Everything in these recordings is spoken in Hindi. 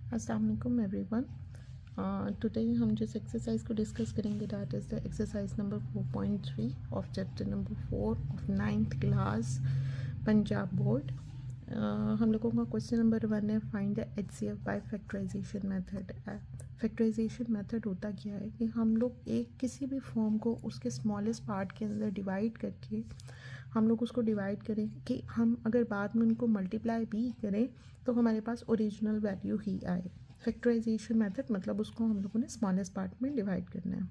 अस्सलाम वालेकुम एवरीवन। टुडे हम जिस एक्सरसाइज को डिस्कस करेंगे that is the exercise number 4.3 of chapter number 4 of 9th class Punjab board. हम लोगों का क्वेश्चन नंबर 1 है find the HCF by factorization method. Factorization method होता क्या है कि हम लोग एक किसी भी फॉर्म को उसके स्मॉलेस्ट पार्ट के अंदर डिवाइड करके हम लोग उसको डिवाइड करें कि हम अगर बाद में उनको मल्टीप्लाई भी करें तो हमारे पास ओरिजिनल वैल्यू ही आए। फैक्टराइजेशन मेथड मतलब उसको हम लोगों ने स्मॉलेस्ट पार्ट में डिवाइड करना है।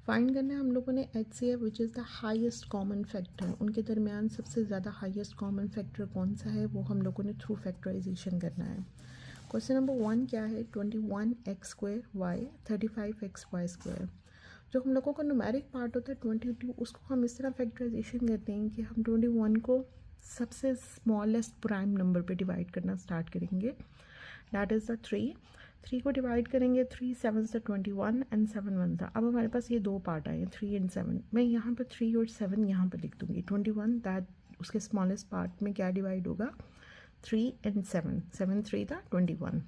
फाइंड करना है हम लोगों ने HCF which is the highest common factor. उनके दरमियान सबसे ज़्यादा हाईएस्ट कॉमन फैक्टर कौन सा है वो हम लोगों ने थ्रू फैक्टराइजेशन करना है। क्वेश्चन नंबर 1 क्या है 21x² y 35xy²। जो हम लोगों का न्यूमेरिक पार्ट होता है 22 उसको हम इस तरह फैक्टराइजेशन करते हैं कि हम 21 को सबसे स्मॉलेस्ट प्राइम नंबर पे डिवाइड करना स्टार्ट करेंगे दैट इज़ द 3 को डिवाइड करेंगे 3 7 से 21 एंड 7 1 था। अब हमारे पास ये दो पार्ट आए 3 एंड 7। मैं यहाँ पर 3 और 7 यहाँ पर लिख दूँगी 21 दैट उसके स्मॉलेस्ट पार्ट में क्या डिवाइड होगा 3 एंड 7 7 3 था 21।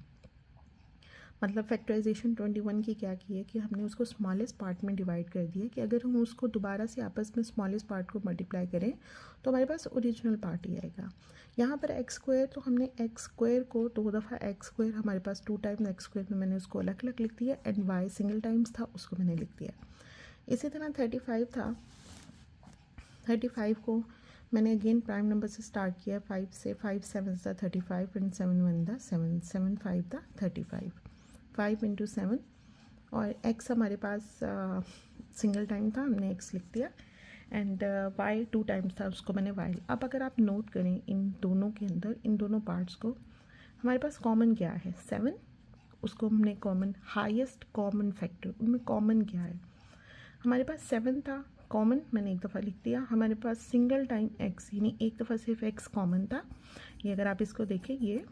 मतलब फैक्टराइजेशन 21 की क्या की है कि हमने उसको स्मॉलेस्ट पार्ट में डिवाइड कर दिया कि अगर हम उसको दोबारा से आपस में स्मॉलेस्ट पार्ट को मल्टीप्लाई करें तो हमारे पास ओरिजिनल पार्ट ही आएगा। यहाँ पर x² तो हमने x² को 2 दफ़ा x² हमारे पास 2 टाइम x² में मैंने उसको अलग अलग लिख दिया एंड y सिंगल टाइम्स था उसको मैंने लिख दिया। इसी तरह 35 था 35 को मैंने अगेन प्राइम नंबर से स्टार्ट किया 5 से 5 7 था 35 एंड 7 1 था 7 7 5 था 35 5 इंटू 7 और x हमारे पास सिंगल टाइम था हमने x लिख दिया एंड y 2 टाइम्स था उसको मैंने y। अब अगर आप नोट करें इन दोनों के अंदर इन दोनों पार्ट्स को हमारे पास कॉमन क्या है 7। उसको हमने कॉमन हाईएस्ट कॉमन फैक्टर उनमें कॉमन क्या है हमारे पास 7 था कॉमन मैंने एक दफ़ा लिख दिया। हमारे पास सिंगल टाइम x यानी एक दफ़ा सिर्फ x कॉमन था। ये अगर आप इसको देखें ये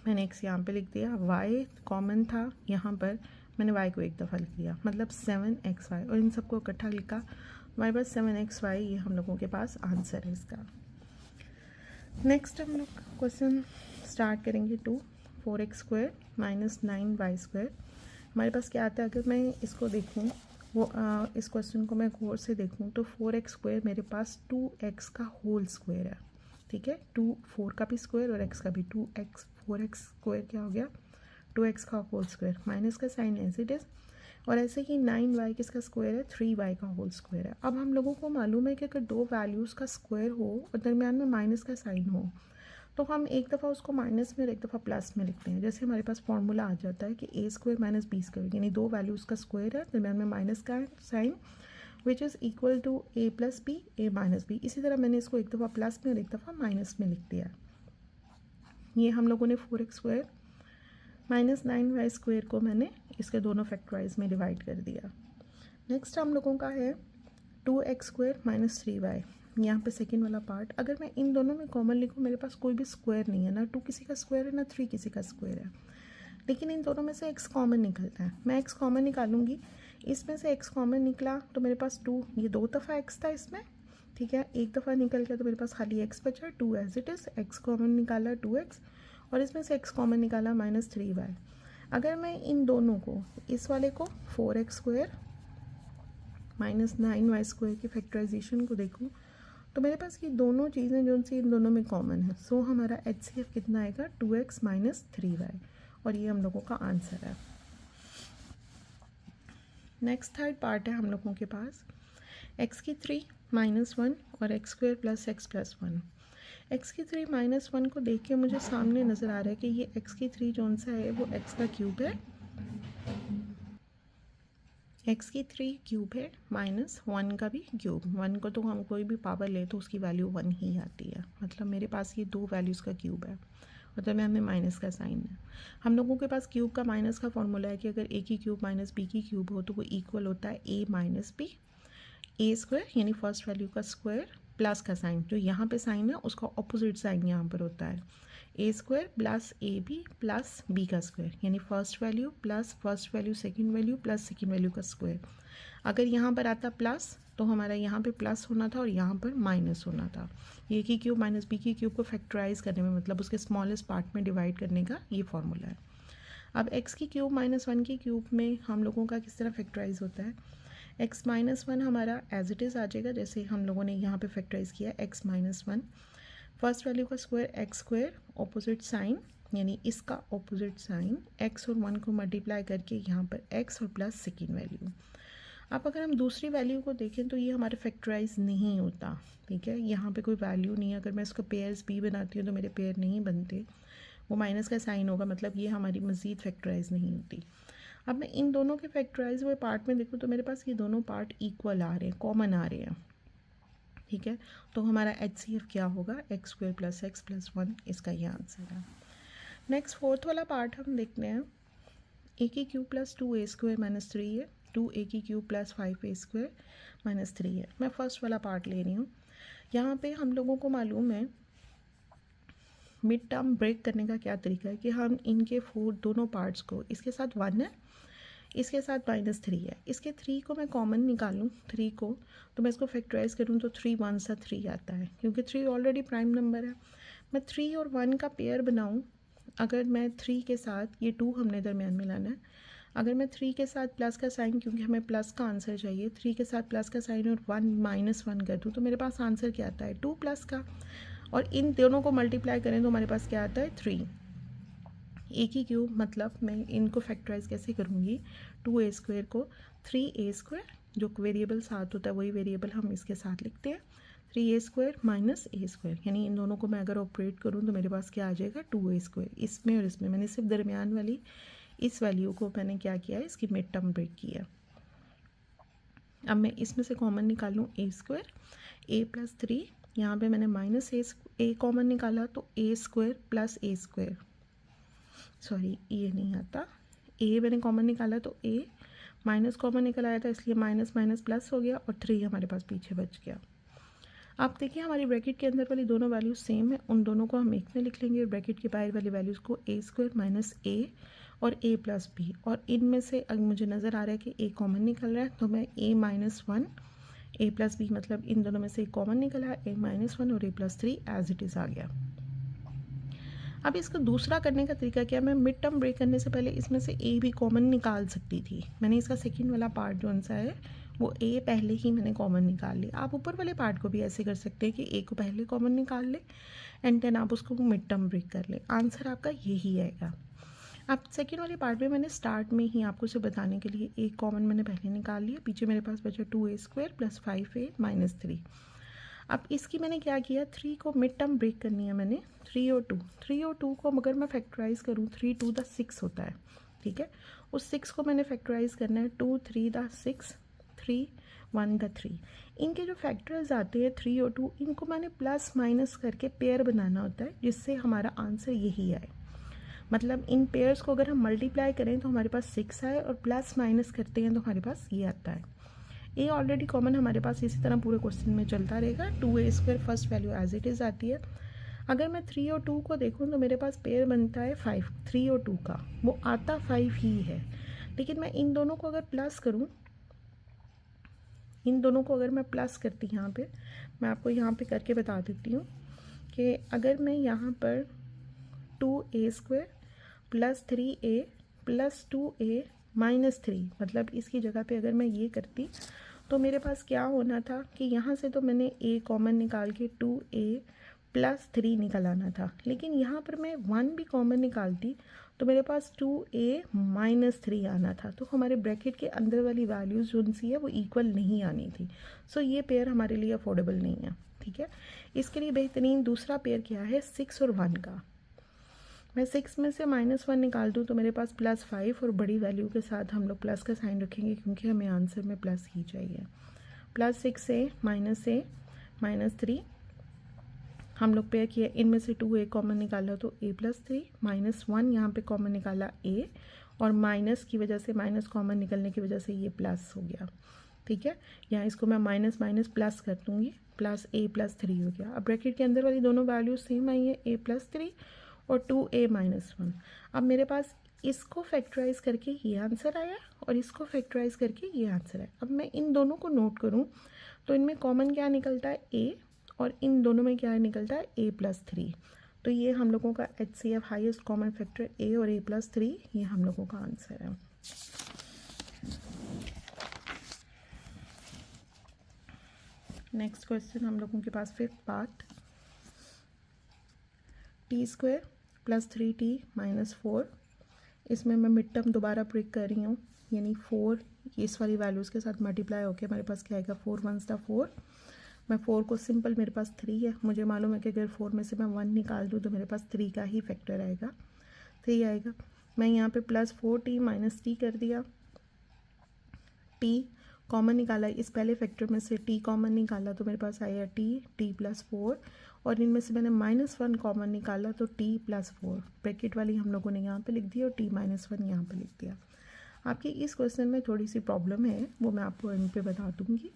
मैंने x यहाँ पे लिख दिया y कॉमन था यहाँ पर मैंने y को एक दफ़ा लिख दिया मतलब 7xy और इन सबको इकट्ठा लिखा हमारे पास 7xy ये हम लोगों के पास आंसर है इसका। नेक्स्ट हम लोग क्वेश्चन स्टार्ट करेंगे 2 4x² माइनस 9y²। हमारे पास क्या आता है अगर मैं इसको देखूँ वो इस क्वेश्चन को मैं गौर से देखूँ तो 4x² मेरे पास 2x का होल स्क्वायर है। ठीक है 4 का भी स्क्वायर और x का भी 2x 4x² क्या हो गया 2x का होल स्क्वायर माइनस का साइन एज इट इज़ और ऐसे ही 9y किसका स्क्वायर है 3y का होल स्क्वायर है। अब हम लोगों को मालूम है कि अगर दो वैल्यूज़ का स्क्वायर हो और दरमियान में माइनस का साइन हो तो हम एक दफ़ा उसको माइनस में और एक दफ़ा प्लस में लिखते हैं। जैसे हमारे पास फॉर्मूला आ जाता है कि a² माइनस b² यानी दो वैल्यूज़ का स्क्वायर है दरमियान में माइनस का sign which is equal to a plus B a minus B. इसी तरह मैंने इसको एक दफ़ा प्लस में और एक दफ़ा माइनस में लिख दिया। ये हम लोगों ने 4x² माइनस 9y² को मैंने इसके दोनों फैक्टराइज में डिवाइड कर दिया। नेक्स्ट हम लोगों का है 2x² माइनस 3y। यहाँ पे सेकेंड वाला पार्ट अगर मैं इन दोनों में कॉमन लिखूँ मेरे पास कोई भी स्क्वायर नहीं है ना 2 किसी का स्क्वायर है ना 3 किसी का स्क्वायर है लेकिन इन दोनों में से x कॉमन निकलता है। मैं x कॉमन निकालूंगी इसमें से x कॉमन निकला तो मेरे पास 2 ये 2 दफ़ा x था इसमें ठीक है एक दफ़ा निकल गया तो मेरे पास खाली x बचा 2 as it is x common निकाला 2x और इसमें से x कॉमन निकाला माइनस 3y। अगर मैं इन दोनों को इस वाले को 4x² माइनस 9y² की फैक्टराइजेशन को देखूँ तो मेरे पास ये दोनों चीज़ें जो सी इन दोनों में कॉमन है सो हमारा HCF कितना आएगा 2x माइनस 3y और ये हम लोगों का आंसर है। नेक्स्ट थर्ड पार्ट है हम लोगों के पास x³ माइनस 1 और x² plus x plus 1। x³ minus 1 को देख के मुझे सामने नज़र आ रहा है कि ये x³ जौन सा है वो x का क्यूब है x³ क्यूब है माइनस 1 का भी क्यूब। 1 को तो हम कोई भी पावर ले तो उसकी वैल्यू 1 ही आती है मतलब मेरे पास ये दो वैल्यूज़ का क्यूब है मतलब मैं हमें माइनस का साइन है। हम लोगों के पास क्यूब का माइनस का फॉर्मूला है कि अगर a की क्यूब माइनस b की क्यूब हो तो वो इक्वल होता है a माइनस बी a² यानी फर्स्ट वैल्यू का स्क्वायर प्लस का साइन जो यहाँ पे साइन है उसका ऑपोजिट साइन यहाँ पर होता है a² plus ab plus b का स्क्वायर यानी first value plus first value second value plus second value का स्क्वायर। अगर यहाँ पर आता प्लस तो हमारा यहाँ पे प्लस होना था और यहाँ पर माइनस होना था। ए की क्यूब माइनस बी की क्यूब को फैक्टराइज करने में, मतलब उसके स्मॉलेस्ट पार्ट में डिवाइड करने का ये फॉर्मूला है। अब एक्स की क्यूब माइनस 1 की क्यूब में हम लोगों का किस तरह फैक्टराइज होता है, एक्स माइनस 1 हमारा एज इट इज़ आ जाएगा जैसे हम लोगों ने यहाँ पे फैक्टराइज किया एक्स माइनस 1, फर्स्ट वैल्यू का square X square, opposite sign यानी इसका ऑपोजिट साइन, एक्स और 1 को मल्टीप्लाई करके यहाँ पर एक्स और प्लस सेकेंड वैल्यू। अब अगर हम दूसरी वैल्यू को देखें तो ये हमारे फैक्टराइज नहीं होता, ठीक है, यहाँ पे कोई वैल्यू नहीं है। अगर मैं इसको पेयर्स बी बनाती हूँ तो मेरे पेयर नहीं बनते, वो माइनस का साइन होगा, मतलब ये हमारी मज़ीद फैक्टराइज नहीं होती। अब मैं इन दोनों के फैक्टराइज हुए पार्ट में देखूँ तो मेरे पास ये दोनों पार्ट इक्वल आ रहे हैं, कॉमन आ रहे हैं, ठीक है। तो हमारा HCF क्या होगा, x square plus x plus 1, इसका ये आंसर है। नेक्स्ट फोर्थ वाला पार्ट हम देखते हैं, ए की cube plus 2a square minus 3 है, 2a की cube plus 5a square minus 3 है। मैं फर्स्ट वाला पार्ट ले रही हूँ। यहाँ पे हम लोगों को मालूम है मिड टर्म ब्रेक करने का क्या तरीका है कि हम इनके दोनों पार्ट्स को, इसके साथ 1 है, इसके साथ माइनस 3 है, इसके 3 को मैं कॉमन निकालूँ 3 को, तो मैं इसको फैक्टराइज करूँ तो 3 1 सा 3 आता है, क्योंकि 3 ऑलरेडी प्राइम नंबर है। मैं 3 और 1 का पेयर बनाऊँ, अगर मैं 3 के साथ, ये 2 हमने दरमियान में लाना है, अगर मैं 3 के साथ प्लस का साइन, क्योंकि हमें प्लस का आंसर चाहिए, 3 के साथ प्लस का साइन और 1 माइनस 1 कर दूँ तो मेरे पास आंसर क्या आता है, 2 प्लस का, और इन दोनों को मल्टीप्लाई करें तो हमारे पास क्या आता है 3। ए की क्यूब, मतलब मैं इनको फैक्टराइज कैसे करूँगी, 2a स्क्वायर को 3a स्क्वायर, जो वेरिएबल साथ होता है वही वेरिएबल हम इसके साथ लिखते हैं, 3a square minus a square, यानी इन दोनों को मैं अगर ऑपरेट करूँ तो मेरे पास क्या आ जाएगा 2a स्क्वायर। इसमें और इसमें मैंने सिर्फ दरमियान वाली इस वैल्यू को मैंने क्या किया है, इसकी मिड टर्म ब्रेक किया। अब मैं इसमें से कॉमन निकालूँ a स्क्वायर, a प्लस 3, यहाँ पे मैंने माइनस a कॉमन निकाला तो a square plus a square, sorry ये नहीं आता, a मैंने कॉमन निकाला तो a, माइनस कॉमन निकल आया था इसलिए माइनस माइनस प्लस हो गया और 3 हमारे पास पीछे बच गया। आप देखिए हमारी ब्रैकेट के अंदर वाली दोनों वैल्यूज सेम है, उन दोनों को हम एक में लिख लेंगे, ब्रैकेट के बाहर वाली वैल्यूज़ को a स्क्वायर माइनस a और a प्लस बी, और इनमें से अगर मुझे नज़र आ रहा है कि a कॉमन निकल रहा है तो मैं a minus 1 a plus B, मतलब इन दोनों में से एक कॉमन निकला, a माइनस 1 और a plus 3 as it is आ गया। अब इसका दूसरा करने का तरीका क्या, मैं मिड टर्म ब्रेक करने से पहले इसमें से a भी कॉमन निकाल सकती थी। मैंने इसका सेकंड वाला पार्ट जो सा है वो a पहले ही मैंने कॉमन निकाल लिया। आप ऊपर वाले पार्ट को भी ऐसे कर सकते हैं कि a को पहले कॉमन निकाल ले एंड देन आप उसको मिड टर्म ब्रेक कर ले, आंसर आपका यही आएगा। अब सेकेंड वाले पार्ट में मैंने स्टार्ट में ही आपको इसे बताने के लिए एक कॉमन मैंने पहले निकाल लिया, पीछे मेरे पास बचा 2a square plus 5a minus 3। अब इसकी मैंने क्या किया, 3 को मिड टर्म ब्रेक करनी है मैंने, 3 और 2 को अगर मैं फैक्टराइज करूँ 3 2 द 6 होता है, ठीक है, उस 6 को मैंने फैक्टराइज करना है 2 3 द 6 3 1 द 3। इनके जो फैक्टर्स आते हैं 3 और 2, इनको मैंने प्लस माइनस करके पेयर बनाना होता है जिससे हमारा आंसर यही आए। मतलब इन पेयर्स को अगर हम मल्टीप्लाई करें तो हमारे पास 6 आए और प्लस माइनस करते हैं तो हमारे पास ये आता है। ए ऑलरेडी कॉमन हमारे पास इसी तरह पूरे क्वेश्चन में चलता रहेगा, 2a square first value as it is आती है। अगर मैं 3 और 2 को देखूं तो मेरे पास पेयर बनता है 5, 3 और 2 का, वो आता 5 ही है, लेकिन मैं इन दोनों को अगर प्लस करूं, इन दोनों को अगर मैं प्लस करती, यहाँ पे मैं आपको यहाँ पे करके बता देती हूँ कि अगर मैं यहाँ पर 2a square plus 3a plus 2a minus 3, मतलब इसकी जगह पे अगर मैं ये करती तो मेरे पास क्या होना था कि यहाँ से तो मैंने a कॉमन निकाल के 2a प्लस 3 निकल आना था, लेकिन यहाँ पर मैं 1 भी कॉमन निकालती तो मेरे पास 2a माइनस 3 आना था। तो हमारे ब्रैकेट के अंदर वाली वैल्यूज़ जो सी है वो इक्वल नहीं आनी थी। सो ये पेयर हमारे लिए अफोर्डेबल नहीं है, ठीक है। इसके लिए बेहतरीन दूसरा पेयर क्या है, 6 और 1 का। मैं 6 में से -1 निकाल दूँ तो मेरे पास +5, और बड़ी वैल्यू के साथ हम लोग प्लस का साइन रखेंगे क्योंकि हमें आंसर में प्लस ही चाहिए। +6a -3 हम लोग पेयर किया, इनमें से 2a कॉमन निकाला तो a प्लस 3, -1 यहाँ पे कॉमन निकाला a, और माइनस की वजह से, माइनस कॉमन निकलने की वजह से ये प्लस हो गया, ठीक है। यहाँ इसको मैं माइनस माइनस प्लस कर दूँगी, प्लस a प्लस 3 हो गया। अब ब्रैकेट के अंदर वाली दोनों वैल्यूज सेम आई है, a प्लस 3 और 2a -1। अब मेरे पास इसको फैक्टराइज करके ये आंसर आया और इसको फैक्टराइज करके ये आंसर आया। अब मैं इन दोनों को नोट करूँ तो इनमें कॉमन क्या निकलता है a, और इन दोनों में क्या निकलता है a+3। तो ये हम लोगों का HCF highest common factor a और a+3, ये हम लोगों का आंसर है। नेक्स्ट क्वेश्चन हम लोगों के पास 5th पार्ट, t² + 3t - 4। इसमें मैं मिड टर्म दोबारा ब्रेक कर रही हूँ, यानी 4 इस वाली वैल्यूज़ के साथ मल्टीप्लाई होकर हमारे पास क्या आएगा, 4 1s 4। मैं 4 को सिंपल, मेरे पास 3 है, मुझे मालूम है कि अगर 4 में से मैं 1 निकाल दूँ तो मेरे पास 3 का ही फैक्टर आएगा, 3 आएगा। मैं यहाँ पे +4t - t कर दिया, t कॉमन निकाला, इस पहले फैक्टर में से t कॉमन निकाला तो मेरे पास आया t +4, और इनमें से मैंने -1 कॉमन निकाला तो t +4। ब्रैकेट वाली हम लोगों ने यहाँ पे लिख दी और t - 1 यहाँ पे लिख दिया। आपकी इस क्वेश्चन में थोड़ी सी प्रॉब्लम है, वो मैं आपको इन पे बता दूँगी।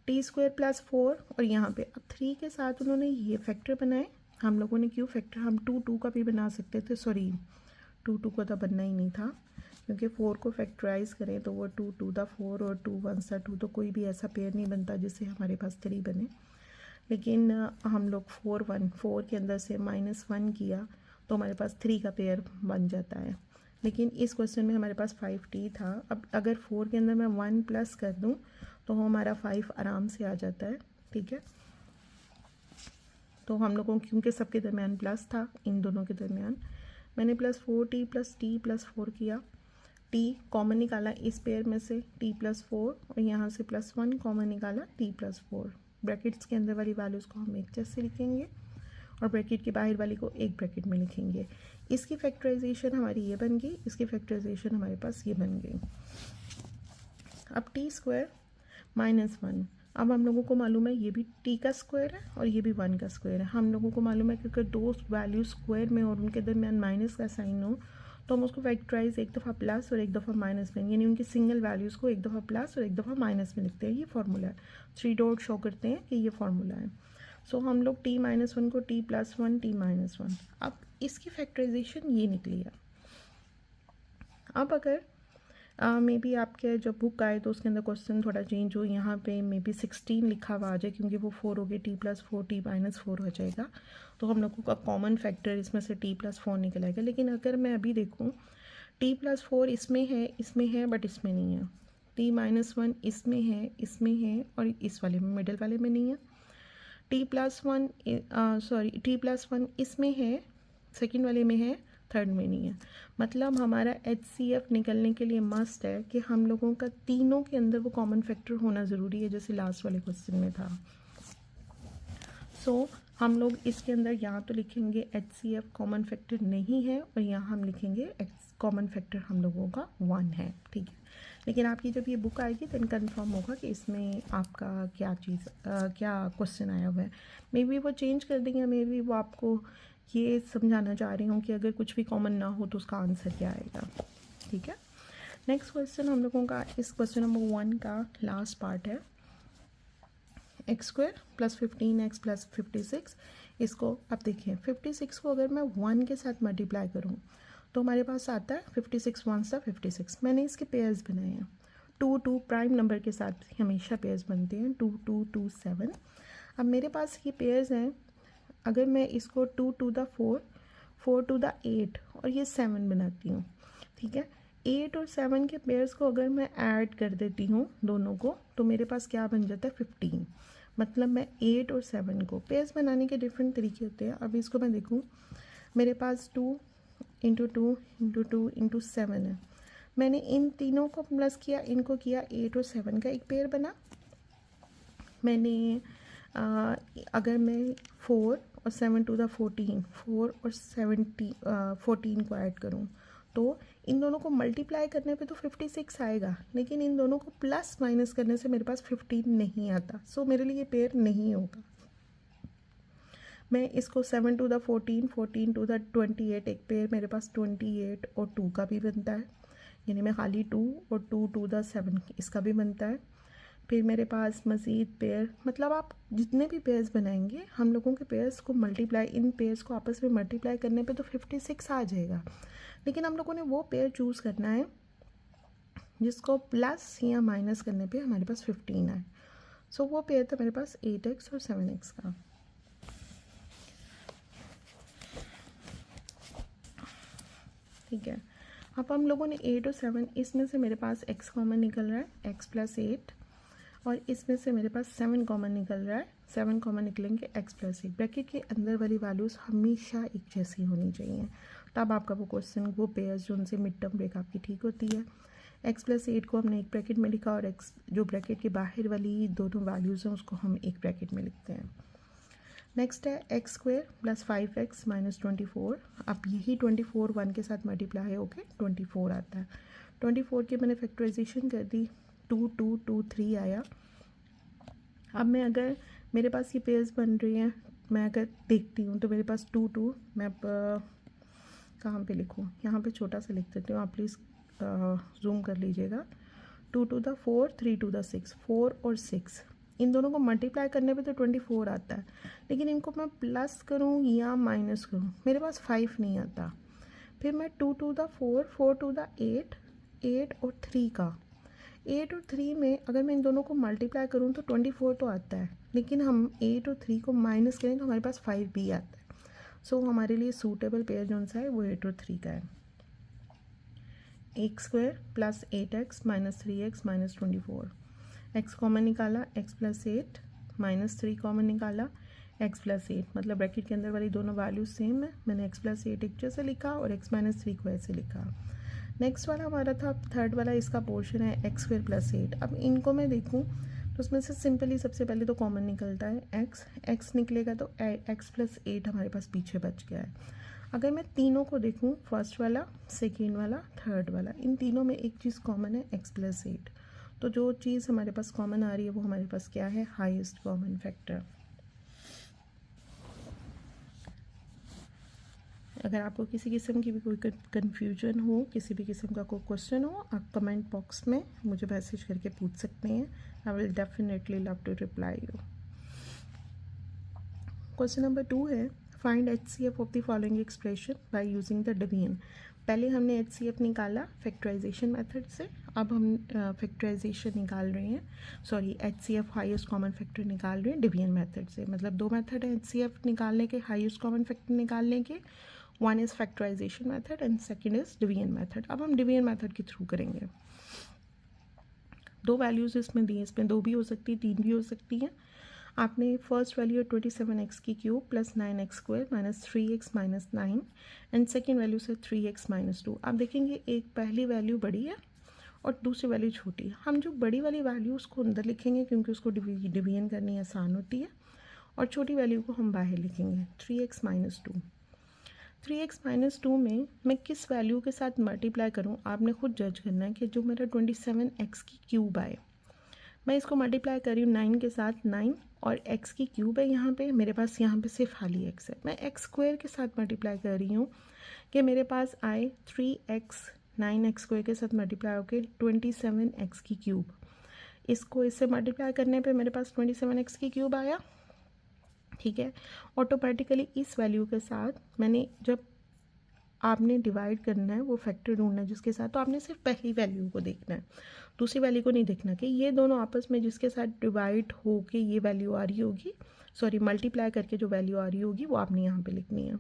t² + 4 और यहाँ पे अब 3 के साथ उन्होंने ये फैक्टर बनाए। हम लोगों ने क्यों फैक्टर, हम 2 का भी बना सकते थे, सॉरी 2 को तो बनना ही नहीं था, क्योंकि 4 को फैक्टराइज करें तो वो 2 2 4 और 2 1 2, तो कोई भी ऐसा पेयर नहीं बनता जिससे हमारे पास 3 बने। लेकिन हम लोग 4 के अंदर से -1 किया तो हमारे पास 3 का पेयर बन जाता है। लेकिन इस क्वेश्चन में हमारे पास 5t था। अब अगर 4 के अंदर मैं 1 प्लस कर दूं तो हमारा 5 आराम से आ जाता है, ठीक है। तो हम लोगों, क्योंकि सबके दरमियान प्लस था, इन दोनों के दरमियान मैंने +4t + t + 4 किया। t कॉमन निकाला इस पेयर में से, t +4, और यहाँ से +1 कॉमन निकाला, t +4। ब्रैकेट्स के अंदर वाली वैल्यूज़ को हम एक जैसे लिखेंगे और ब्रैकेट के बाहर वाली को एक ब्रैकेट में लिखेंगे। इसकी फैक्टराइजेशन हमारी ये बन गई, इसकी फैक्टराइजेशन हमारे पास ये बन गई। अब t² - 1, अब हम लोगों को मालूम है ये भी t का स्क्वायर है और ये भी 1 का स्क्वायर है। हम लोगों को मालूम है कि अगर दो वैल्यू स्क्वायर में और उनके दरमियान माइनस का साइन हो तो हम उसको फैक्टराइज एक दफ़ा प्लस और एक दफ़ा माइनस में, यानी उनकी सिंगल वैल्यूज़ को एक दफ़ा प्लस और एक दफ़ा माइनस में लिखते हैं। ये फार्मूला है, 3 डॉट शो करते हैं कि ये फार्मूला है। सो हम लोग t - 1 को t +1 t - 1, अब इसकी फैक्टराइजेशन ये निकली है। अब अगर मे बी आपके जब बुक आए तो उसके अंदर क्वेश्चन थोड़ा चेंज हो, यहाँ पे मे बी 16 लिखा हुआ आ जाए, क्योंकि वो 4 हो गए, t +4 t - 4 हो जाएगा, तो हम लोगों का कॉमन फैक्टर इसमें से t +4 निकल आएगा। लेकिन अगर मैं अभी देखूँ t +4 इसमें है बट इसमें नहीं है, t - 1 इसमें है और इस वाले में, मिडल वाले में नहीं है। t +1 इसमें है, सेकंड वाले में है, थर्ड में नहीं है। मतलब हमारा HCF निकलने के लिए मस्ट है कि हम लोगों का तीनों के अंदर वो कॉमन फैक्टर होना ज़रूरी है, जैसे लास्ट वाले क्वेश्चन में था। सो हम लोग इसके अंदर यहाँ तो लिखेंगे HCF कॉमन फैक्टर नहीं है, और यहाँ हम लिखेंगे कॉमन फैक्टर हम लोगों का 1 है, ठीक है। लेकिन आपकी जब ये बुक आएगी देन कंफर्म होगा कि इसमें आपका क्या क्वेश्चन आया हुआ है। मे बी वो चेंज कर देंगे, मे बी वो आपको ये समझाना चाह रही हूँ कि अगर कुछ भी कॉमन ना हो तो उसका आंसर क्या आएगा, ठीक है। नेक्स्ट क्वेश्चन हम लोगों का, इस क्वेश्चन नंबर 1 का लास्ट पार्ट है, x² + 15x + 56। इसको अब देखिए, 56 को अगर मैं 1 के साथ मल्टीप्लाई करूँ तो हमारे पास आता है 56 1s 56। मैंने इसके पेयर्स बनाए हैं, 2 2 प्राइम नंबर के साथ हमेशा पेयर्स बनते हैं, 2 2 2 7। अब मेरे पास ये पेयर्स हैं, अगर मैं इसको 2 to the 4 4 to the 8 और ये 7 बनाती हूँ, ठीक है। 8 और 7 के पेयर्स को अगर मैं ऐड कर देती हूँ दोनों को, तो मेरे पास क्या बन जाता है, 15। मतलब मैं 8 और 7 को, पेयर्स बनाने के डिफरेंट तरीके होते हैं। अब इसको मैं देखूँ, मेरे पास 2 × 2 × 2 × 7 है। मैंने इन तीनों को प्लस किया, इनको किया, 8 और 7 का एक पेयर बना। मैंने अगर मैं 4 और 7 to the 14, 4 और 14 को ऐड करूँ तो इन दोनों को मल्टीप्लाई करने पे तो 56 आएगा, लेकिन इन दोनों को प्लस माइनस करने से मेरे पास 15 नहीं आता। सो मेरे लिए पेयर नहीं होगा। मैं इसको 7 to the 14, 14 to the 28, एक पेयर मेरे पास 28 और 2 का भी बनता है, यानी मैं खाली 2 और 2 to the 7 इसका भी बनता है। फिर मेरे पास मज़ीद पेयर, मतलब आप जितने भी पेयर्स बनाएंगे, हम लोगों के पेयर्स को मल्टीप्लाई, इन पेयर्स को आपस में मल्टीप्लाई करने पे तो 56 आ जाएगा। लेकिन हम लोगों ने वो पेयर चूज़ करना है जिसको प्लस या माइनस करने पे हमारे पास 15 आए। सो वो पेयर था मेरे पास 8x और 7x का। ठीक है, अब हम लोगों ने 8 और 7, इसमें से मेरे पास x कॉमन निकल रहा है, x प्लस 8, और इसमें से मेरे पास 7 कॉमन निकल रहा है, 7 कॉमन निकलेंगे x प्लस 8। ब्रैकेट के अंदर वाली वैल्यूज़ हमेशा एक जैसी होनी चाहिए, तब आपका वो क्वेश्चन, वो पेयर्स जो उनसे मिड टर्म ब्रेक आपकी ठीक होती है। x प्लस 8 को हमने एक ब्रैकेट में लिखा, और x जो ब्रैकेट के बाहर वाली दोनों वैल्यूज़ हैं उसको हम एक ब्रैकेट में लिखते हैं। नेक्स्ट है x square plus 5x minus 24। अब यही 24 1 के साथ मल्टीप्लाई होके 24 आता है। 24 की मैंने फैक्टराइजेशन कर दी, 2 2 2 3 आया। अब मैं अगर मेरे पास ये पेयर्स बन रही हैं, मैं अगर देखती हूँ तो मेरे पास 2 2, मैं अब कहाँ पे लिखूँ, यहाँ पे छोटा सा लिख देती हूँ, आप प्लीज़ जूम कर लीजिएगा। 2 टू द 4, 3 टू द 6, 4 और 6 इन दोनों को मल्टीप्लाई करने पे तो 24 आता है, लेकिन इनको मैं प्लस करूँ या माइनस करूँ, मेरे पास 5 नहीं आता। फिर मैं 2 टू द 4, 4 टू द 8, 8 और 3 का, 8 और 3 में अगर मैं इन दोनों को मल्टीप्लाई करूँ तो 24 तो आता है, लेकिन हम 8 और 3 को माइनस करें तो हमारे पास 5 भी आता है। सो हमारे लिए सूटेबल पेयर जो सा है वो 8 और 3 का है। X square plus 8x minus 3x minus 24, x common निकाला, x प्लस 8 माइनस 3 कॉमन निकाला, x प्लस 8, मतलब ब्रैकेट के अंदर वाली दोनों वैल्यूज सेम है, मैंने x प्लस 8 एक जैसे लिखा और x माइनस 3 को ऐसे लिखा। नेक्स्ट वाला हमारा था थर्ड वाला, इसका पोर्शन है एक्स स्क्वायर प्लस 8। अब इनको मैं देखूँ तो उसमें से सिंपली सबसे पहले तो कॉमन निकलता है x निकलेगा तो x प्लस 8 हमारे पास पीछे बच गया है। अगर मैं तीनों को देखूँ, फर्स्ट वाला, सेकेंड वाला, थर्ड वाला, इन तीनों में एक चीज़ कॉमन है, x प्लस 8। तो जो चीज़ हमारे पास कॉमन आ रही है वो हमारे पास क्या है, हाईएस्ट कॉमन फैक्टर। अगर आपको किसी किस्म की भी कोई कन्फ्यूजन हो, किसी भी किस्म का कोई क्वेश्चन हो, आप कमेंट बॉक्स में मुझे मैसेज करके पूछ सकते हैं। I will definitely love to reply you. Question number 2 है, find HCF of the following expression by using the division. पहले हमने HCF निकाला फैक्टराइजेशन मेथड से, अब हम फैक्टराइजेशन निकाल रहे हैं, sorry HCF highest common factor निकाल रहे हैं डिवीजन मेथड से। मतलब दो मेथड है HCF निकालने के, हाईएस्ट कॉमन फैक्टर निकालने के। One is factorization method and second is division method. अब हम डिवीजन मेथड के थ्रू करेंगे। दो वैल्यूज़ इसमें दी हैं, इसमें 2 भी हो सकती है, 3 भी हो सकती हैं। आपने फर्स्ट वैल्यू 27x की cube plus 9x square minus 3x minus 9 and second value से 3x माइनस 2। आप देखेंगे एक पहली वैल्यू बड़ी है और दूसरी वैल्यू छोटी है। हम जो बड़ी वाली वैल्यू उसको अंदर लिखेंगे क्योंकि उसको डिवीजन करनी आसान होती है, और छोटी वैल्यू को हम बाहर लिखेंगे, 3x माइनस 2। 3x माइनस 2 में मैं किस वैल्यू के साथ मल्टीप्लाई करूँ, आपने खुद जज करना है कि जो मेरा 27x की क्यूब आए, मैं इसको मल्टीप्लाई कर रही हूँ 9 के साथ, 9 और x की क्यूब है यहाँ पे, मेरे पास यहाँ पे सिर्फ खाली x है। मैं x स्क्वायर के साथ मल्टीप्लाई कर रही हूँ कि मेरे पास आए 3x 9x स्क्वायर के साथ मल्टीप्लाई होकर 27x की क्यूब। इसको इससे मल्टीप्लाई करने पे मेरे पास 27x की क्यूब आया, ठीक है। ऑटोमेटिकली इस वैल्यू के साथ मैंने, जब आपने डिवाइड करना है वो फैक्टर ढूंढना है जिसके साथ, तो आपने सिर्फ पहली वैल्यू को देखना है, दूसरी वैल्यू को नहीं देखना कि ये दोनों आपस में जिसके साथ डिवाइड हो के ये वैल्यू आ रही होगी, सॉरी मल्टीप्लाई करके जो वैल्यू आ रही होगी वो आपने यहाँ पे लिखनी है।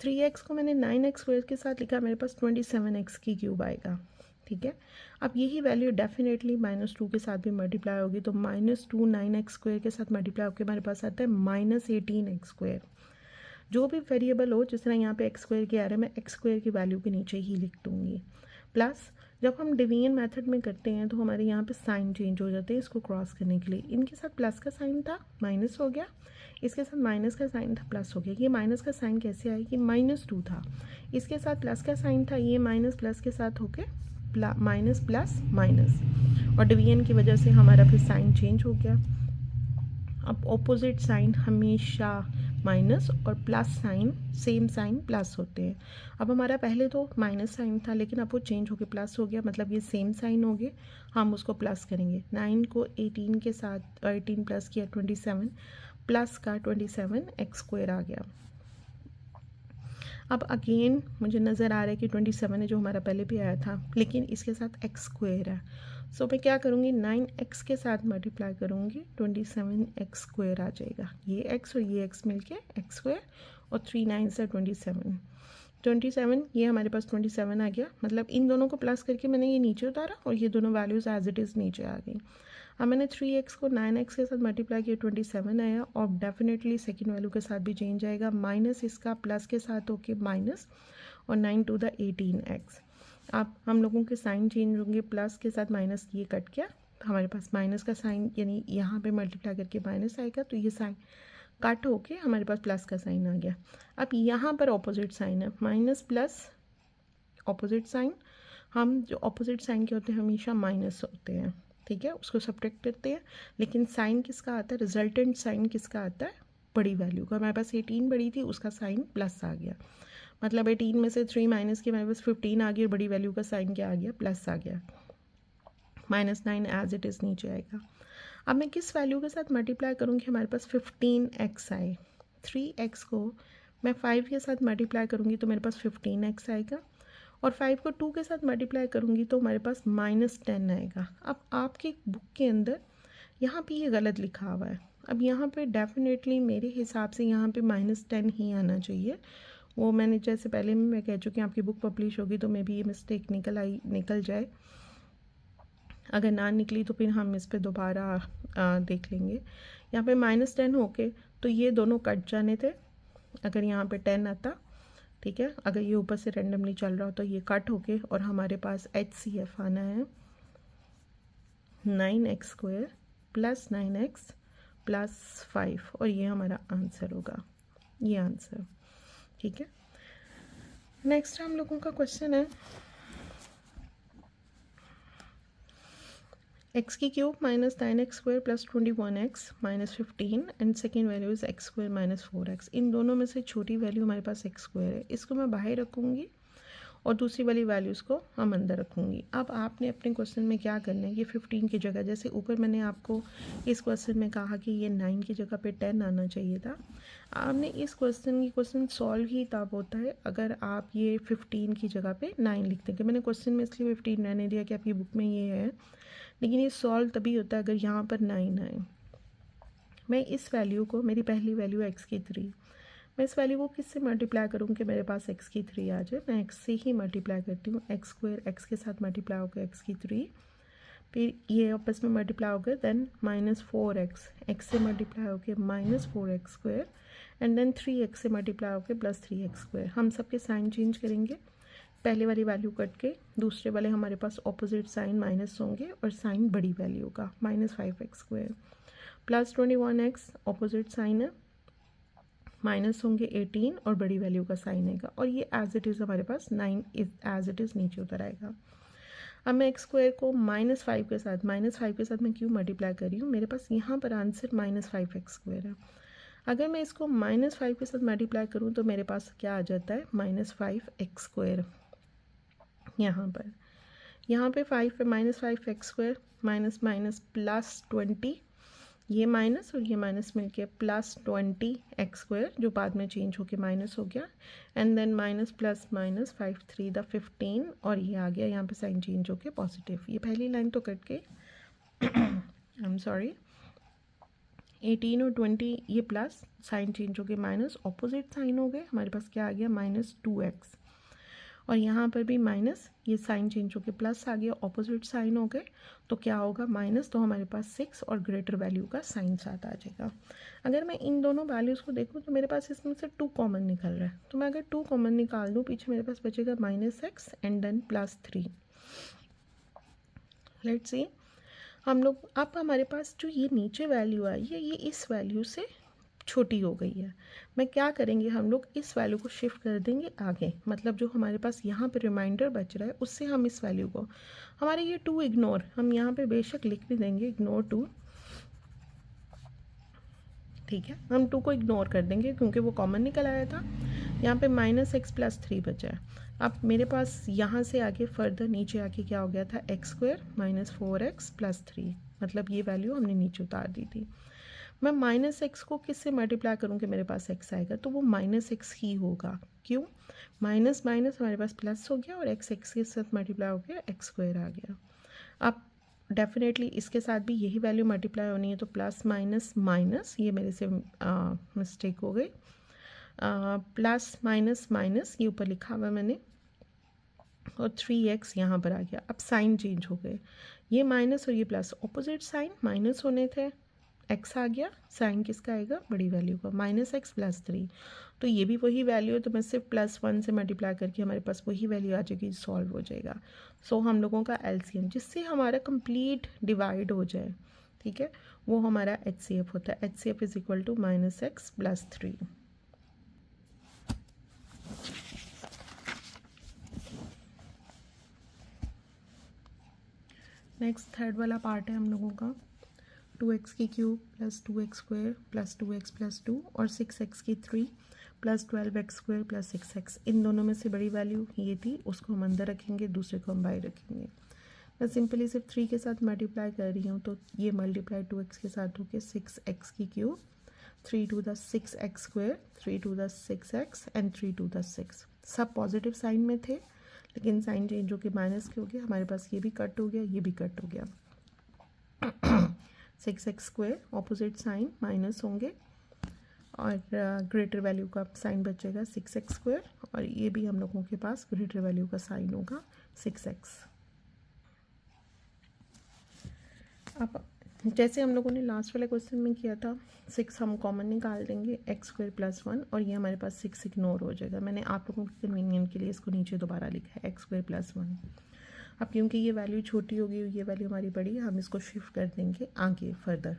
3x को मैंने 9x स्क्वायर के साथ लिखा, मेरे पास 27x की क्यूब आएगा, ठीक है। अब यही वैल्यू डेफिनेटली -2 के साथ भी मल्टीप्लाई होगी, तो -2 9x स्क्वायर के साथ मल्टीप्लाई होकर मेरे पास आता है -18x स्क्वायर। जो भी वेरिएबल हो, जिस तरह यहाँ पे x स्क्वायर की आ रहा है, मैं x स्क्वायर की वैल्यू के नीचे ही लिख दूँगी। प्लस जब हम डिवीजन मेथड में करते हैं तो हमारे यहाँ पे साइन चेंज हो जाते हैं इसको क्रॉस करने के लिए। इनके साथ प्लस का साइन था, माइनस हो गया, इसके साथ माइनस का साइन था, प्लस हो गया। ये माइनस का साइन कैसे आया कि -2 था, इसके साथ प्लस का साइन था, ये माइनस प्लस के साथ होके माइनस प्लस माइनस, और डिवीजन की वजह से हमारा फिर साइन चेंज हो गया। अब ऑपोजिट साइन हमेशा माइनस और plus sign, same sign plus होते हैं। अब हमारा पहले तो माइनस साइन था लेकिन अब वो चेंज होकर प्लस हो गया, मतलब ये सेम साइन हो गए, हम उसको प्लस करेंगे। 9 को 18 के साथ 18 प्लस किया 27, प्लस का 27 एक्स स्क्वायर आ गया। अब अगेन मुझे नज़र आ रहा है कि 27 है जो हमारा पहले भी आया था, लेकिन इसके साथ एक्स स्क्वायर है। सो मैं क्या करूँगी, 9x के साथ मल्टीप्लाई करूँगी, 27x स्क्वायर आ जाएगा। ये x और ये x मिलके एक्स स्क्वायर, और 3 9 से 27, ये हमारे पास 27 आ गया। मतलब इन दोनों को प्लस करके मैंने ये नीचे उतारा और ये दोनों वैल्यूज़ एज इट इज़ नीचे आ गई। अब मैंने 3x को 9x के साथ मल्टीप्लाई किया, 27 आया, और डेफिनेटली सेकेंड वैल्यू के साथ भी चेंज आएगा, माइनस इसका प्लस के साथ होके माइनस, और 9 टू द 18x। अब हम लोगों के साइन चेंज होंगे, प्लस के साथ माइनस ये कट गया, हमारे पास माइनस का साइन, यानी यहाँ पे मल्टीप्लाई करके माइनस आएगा, तो ये साइन कट होके हमारे पास प्लस का साइन आ गया। अब यहाँ पर ऑपोजिट साइन है, माइनस प्लस ऑपोजिट साइन, हम जो ऑपोजिट साइन के होते हैं हमेशा माइनस होते हैं, ठीक है, उसको सब्ट्रैक्ट करते हैं, लेकिन साइन किसका आता है, रिजल्टेंट साइन किसका आता है, बड़ी वैल्यू का। हमारे पास 18 बड़ी थी, उसका साइन प्लस आ गया, मतलब 18 में से 3 माइनस की हमारे पास 15 आ गई, और बड़ी वैल्यू का साइन क्या आ गया, प्लस आ गया। -9 एज इट इज़ नीचे आएगा। अब मैं किस वैल्यू के साथ मल्टीप्लाई करूँगी, हमारे पास 15x आए, 3x को मैं 5 के साथ मल्टीप्लाई करूँगी तो मेरे पास 15x आएगा, और 5 को 2 के साथ मल्टीप्लाई करूँगी तो हमारे पास -10 आएगा। अब आपकी बुक के अंदर यहाँ पे ये गलत लिखा हुआ है। अब यहाँ पे डेफिनेटली मेरे हिसाब से यहाँ पे -10 ही आना चाहिए। वो मैंने जैसे पहले में मैं कह चुकी हूँ, आपकी बुक पब्लिश होगी तो मे बी ये मिस्टेक निकल जाए। अगर ना निकली तो फिर हम इस पर दोबारा देख लेंगे। यहाँ पे -10 होके तो ये दोनों कट जाने थे, अगर यहाँ पे 10 आता, ठीक है, अगर ये ऊपर से रेंडमली चल रहा हो तो ये कट होके और हमारे पास HCF आना है 9x square plus 9x plus 5, और ये हमारा आंसर होगा, ये आंसर, ठीक है। नेक्स्ट हम लोगों का क्वेश्चन है x की cube minus 9x square plus 21x minus 15 and second value is x square minus 4x। इन दोनों में से छोटी वैल्यू हमारे पास x स्क्वायर है, इसको मैं बाहर रखूँगी और दूसरी वाली वैल्यूज़ को हम अंदर रखूँगी। अब आपने अपने क्वेश्चन में क्या करना है, ये 15 की जगह, जैसे ऊपर मैंने आपको इस क्वेश्चन में कहा कि ये 9 की जगह पे 10 आना चाहिए था, आपने इस क्वेश्चन सॉल्व ही तब होता है अगर आप ये 15 की जगह पे 9 लिख देंगे। मैंने क्वेश्चन में इसलिए 15 रहने दिया कि आपकी बुक में ये है, लेकिन ये सॉल्व तभी होता है अगर यहाँ पर 9 आए। मैं इस वैल्यू को, मेरी पहली वैल्यू x की 3, मैं इस वैल्यू को किससे मल्टीप्लाई करूँ कि मेरे पास x की 3 आ जाए, मैं x से ही मल्टीप्लाई करती हूँ। x स्क्वायर x के साथ मल्टीप्लाई होकर x की 3, फिर ये आपस में मल्टीप्लाई होकर देन -4x, x से मल्टीप्लाई होकर -4x square, and then 3x से मल्टीप्लाई होकर प्लस 3x स्क्वायर। हम सबके साइन चेंज करेंगे, पहले वाली वैल्यू कट के दूसरे वाले हमारे पास ऑपोजिट साइन माइनस होंगे और साइन बड़ी वैल्यू का -5x square plus 21x, opposite sign है, माइनस होंगे 18 और बड़ी वैल्यू का साइन आएगा, और ये एज इट इज़ हमारे पास 9 एज इट इज़ नीचे उतर आएगा। अब मैं x स्क्वायर को -5 के साथ मैं क्यों मल्टीप्लाई कर रही हूँ, मेरे पास यहाँ पर आंसर -5x स्क्वायर है। अगर मैं इसको -5 के साथ मल्टीप्लाई करूँ तो मेरे पास क्या आ जाता है, -5x स्क्वायर। यहाँ पे 5 पे -5x square minus minus plus 20, ये माइनस और ये माइनस मिलके प्लस 20x स्क्वायर, जो बाद में चेंज होके माइनस हो गया, and then minus plus minus 5 3 द 15, और ये आ गया यहाँ पे साइन चेंज होके पॉजिटिव। ये पहली लाइन तो कट के आई एम सॉरी, 18 और 20 ये प्लस, साइन चेंज होके माइनस, ऑपोजिट साइन हो गए, हमारे पास क्या आ गया -2x, और यहाँ पर भी माइनस, ये साइन चेंज होकर प्लस आ गया, ऑपोजिट साइन हो गए तो क्या होगा माइनस, तो हमारे पास 6 और ग्रेटर वैल्यू का साइन साथ आ जाएगा। अगर मैं इन दोनों वैल्यूज़ को देखूँ तो मेरे पास इसमें से 2 कॉमन निकल रहा है, तो मैं अगर 2 कॉमन निकाल दूँ, पीछे मेरे पास बचेगा -x and then +3। Let's see, हम लोग, अब हमारे पास जो ये नीचे वैल्यू आई है ये इस वैल्यू से छोटी हो गई है। मैं क्या करेंगे, हम लोग इस वैल्यू को शिफ्ट कर देंगे आगे, मतलब जो हमारे पास यहाँ पे रिमाइंडर बच रहा है उससे हम इस वैल्यू को, हमारे ये 2 इग्नोर, हम यहाँ पे बेशक लिख भी देंगे इग्नोर 2, ठीक है, हम 2 को इग्नोर कर देंगे क्योंकि वो कॉमन निकल आया था। यहाँ पे -x + 3 बचा है। अब मेरे पास यहाँ से आगे फर्दर नीचे आके क्या हो गया था, x स्क्वायर -4x + 3, मतलब ये वैल्यू हमने नीचे उतार दी थी। मैं माइनस एक्स को किससे मल्टीप्लाई करूँ कि मेरे पास एक्स आएगा, तो वो माइनस एक्स ही होगा। क्यों? माइनस माइनस हमारे पास प्लस हो गया और एक्स एक्स के साथ मल्टीप्लाई हो गया, एक्स स्क्वायर आ गया। अब डेफिनेटली इसके साथ भी यही वैल्यू मल्टीप्लाई होनी है, तो प्लस माइनस माइनस, ये मेरे से मिस्टेक हो गई, प्लस माइनस माइनस ये ऊपर लिखा हुआ मैंने, और 3x यहाँ पर आ गया। अब साइन चेंज हो गए, ये माइनस और ये प्लस, ऑपोजिट साइन माइनस होने थे, x आ गया, साइन किसका आएगा, बड़ी वैल्यू का, माइनस एक्स प्लस 3, तो ये भी वही वैल्यू है, तो मैं सिर्फ +1 से मल्टीप्लाई करके हमारे पास वही वैल्यू आ जाएगी, सॉल्व हो जाएगा। सो हम लोगों का एलसीएम जिससे हमारा कंप्लीट डिवाइड हो जाए, ठीक है, वो हमारा HCF होता है। HCF is equal to -x + 3। Next third वाला पार्ट है हम लोगों का 2x की क्यूब + 2x स्क्वायर + 2x + 2 और 6x की 3 + 12x स्क्वायर + 6x। इन दोनों में से बड़ी वैल्यू ये थी, उसको हम अंदर रखेंगे, दूसरे को हम बाहर रखेंगे। मैं सिंपली सिर्फ 3 के साथ मल्टीप्लाई कर रही हूँ, तो ये मल्टीप्लाई 2x के साथ होके 6x की cube, 3 to the 6x square, 3 to the 6x and 3 to the 6। सब पॉजिटिव साइन में थे, लेकिन साइन चेंज होके माइनस के हो गया, हमारे पास ये भी कट हो गया, ये भी कट हो गया। 6x square opposite sign minus होंगे और ग्रेटर वैल्यू का साइन बचेगा 6x स्क्वायर, और ये भी हम लोगों के पास ग्रेटर वैल्यू का साइन होगा 6x। अब जैसे हम लोगों ने लास्ट वाले क्वेश्चन में किया था, 6 हम कॉमन निकाल देंगे, x स्क्वायर + 1, और ये हमारे पास 6 इग्नोर हो जाएगा। मैंने आप लोगों के कन्वीनियंट के लिए इसको नीचे दोबारा लिखा है, x स्क्वायर + 1। अब क्योंकि ये वैल्यू छोटी होगी, ये वैल्यू हमारी बड़ी है, हम इसको शिफ्ट कर देंगे आगे फर्दर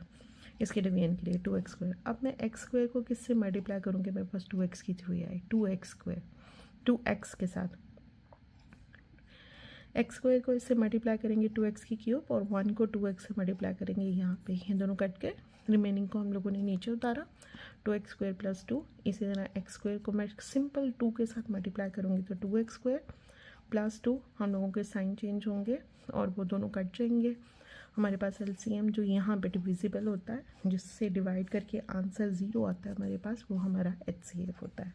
इसके डिवीजन के लिए 2x स्क्वायर। अब मैं x स्क्वायर को किससे मल्टीप्लाई करूँगी, मेरे पास 2x की 3 आई, 2x स्क्वायर 2x के साथ x स्क्वायर को इससे मल्टीप्लाई करेंगे 2x की क्यूब, और 1 को 2x से मल्टीप्लाई करेंगे यहाँ पे, ये दोनों कट के रिमेनिंग को हम लोगों ने नीचे उतारा, 2x स्क्वायर + 2। इसी तरह x स्क्वायर को मैं सिंपल 2 के साथ मल्टीप्लाई करूँगी, तो 2x स्क्वायर + 2, हम लोगों के साइन चेंज होंगे और वो दोनों कट जाएंगे। हमारे पास एलसीएम जो यहाँ पे डिविजिबल होता है, जिससे डिवाइड करके आंसर 0 आता है हमारे पास, वो हमारा HCF होता है।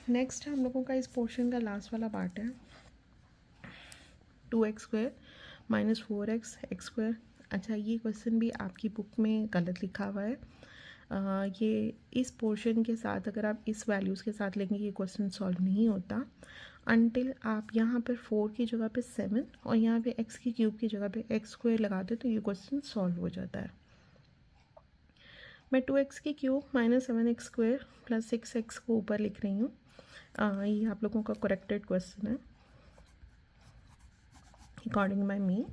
नेक्स्ट हम लोगों का इस पोर्शन का लास्ट वाला पार्ट है 2x square - 4x x square. अच्छा, ये क्वेश्चन भी आपकी बुक में गलत लिखा हुआ है। ये इस पोर्शन के साथ अगर आप इस वैल्यूज़ के साथ लेंगे, ये क्वेश्चन सॉल्व नहीं होता अनटिल आप यहाँ पर 4 की जगह पे 7 और यहाँ पे x की क्यूब की जगह पे x स्क्वायर लगा दे, तो ये क्वेश्चन सॉल्व हो जाता है। मैं 2x की क्यूब -7x स्क्वायर + 6x को ऊपर लिख रही हूँ। ये आप लोगों का करेक्टेड क्वेश्चन है अकॉर्डिंग बाय मी।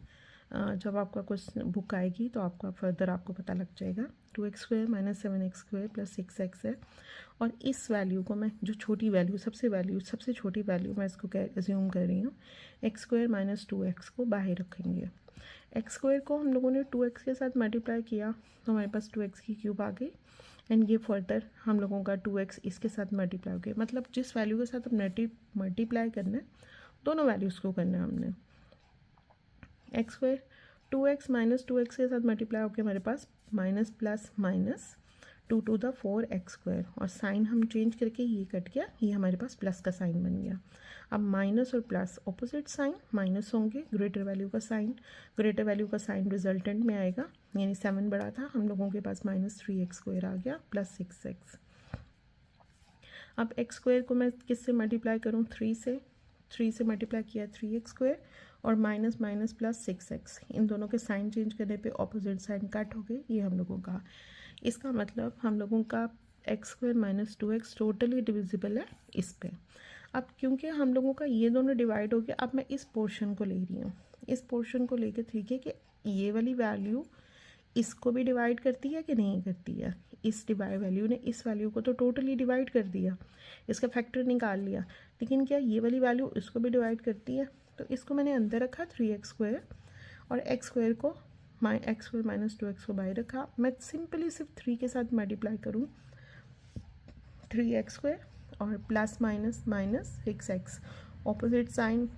जब आपका क्वेश्चन बुक आएगी तो आपका फर्दर आपको पता लग जाएगा। 2x square -7x square + 6x है, और इस वैल्यू को मैं जो छोटी वैल्यू सबसे छोटी वैल्यू मैं इसको एज्यूम कर रही हूँ, x स्क्वायर - 2x को बाहर रखेंगे। x स्क्वायर को हम लोगों ने 2x के साथ मल्टीप्लाई किया, तो हमारे पास 2x की क्यूब आ गई, एंड ये फर्दर हम लोगों का 2x इसके साथ मल्टीप्लाई हो गया। मतलब जिस वैल्यू के साथ हम मल्टीप्लाई करना है, दोनों वैल्यूज़ को करना है हमने। x स्क्वायर 2x - 2x के साथ मल्टीप्लाई होकर हमारे पास minus plus minus 2 to the 4x square, और साइन हम चेंज करके ये कट गया, ये हमारे पास प्लस का साइन बन गया। अब माइनस और प्लस ऑपोजिट साइन, माइनस होंगे ग्रेटर वैल्यू का साइन रिजल्टेंट में आएगा, यानी 7 बड़ा था, हम लोगों के पास -3x स्क्वायर आ गया + 6x। अब x स्क्वायर को मैं किससे मल्टीप्लाई करूँ, 3 से मल्टीप्लाई किया 3x स्क्वायर, और माइनस + 6x, इन दोनों के साइन चेंज करने पे ऑपोजिट साइन कट हो गए, ये हम लोगों का। इसका मतलब हम लोगों का x square - 2x totally divisible है इस पे। अब क्योंकि हम लोगों का ये दोनों डिवाइड हो गया, अब मैं इस पोर्शन को ले रही हूँ, इस पोर्शन को लेके ठीक है कि ये वाली वैल्यू इसको भी डिवाइड करती है कि नहीं करती है। इस डिवाइड वैल्यू ने इस वैल्यू को तो टोटली डिवाइड कर दिया, इसका फैक्टर निकाल लिया, लेकिन क्या ये वाली वैल्यू इसको भी डिवाइड करती है? तो इसको मैंने अंदर रखा 3x स्क्वायर, और x स्क्वायर को x स्क्वायर - 2x को बाहर रखा। मैं सिंपली सिर्फ 3 के साथ मल्टीप्लाई करूँ 3x स्क्वायर और plus minus minus 6x, opposite sign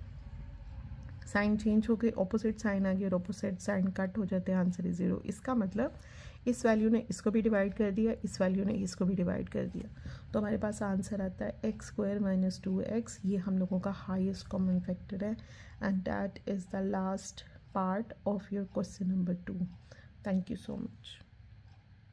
change हो गए, ऑपोजिट साइन आ गया और ऑपोजिट साइन कट हो जाते हैं, आंसर इज 0। इसका मतलब इस वैल्यू ने इसको भी डिवाइड कर दिया, इस वैल्यू ने इसको भी डिवाइड कर दिया, तो हमारे पास आंसर आता है एक्स स्क्वायर माइनस 2x। ये हम लोगों का हाईएस्ट कॉमन फैक्टर है and that is the last part of your question number 2। Thank you so much.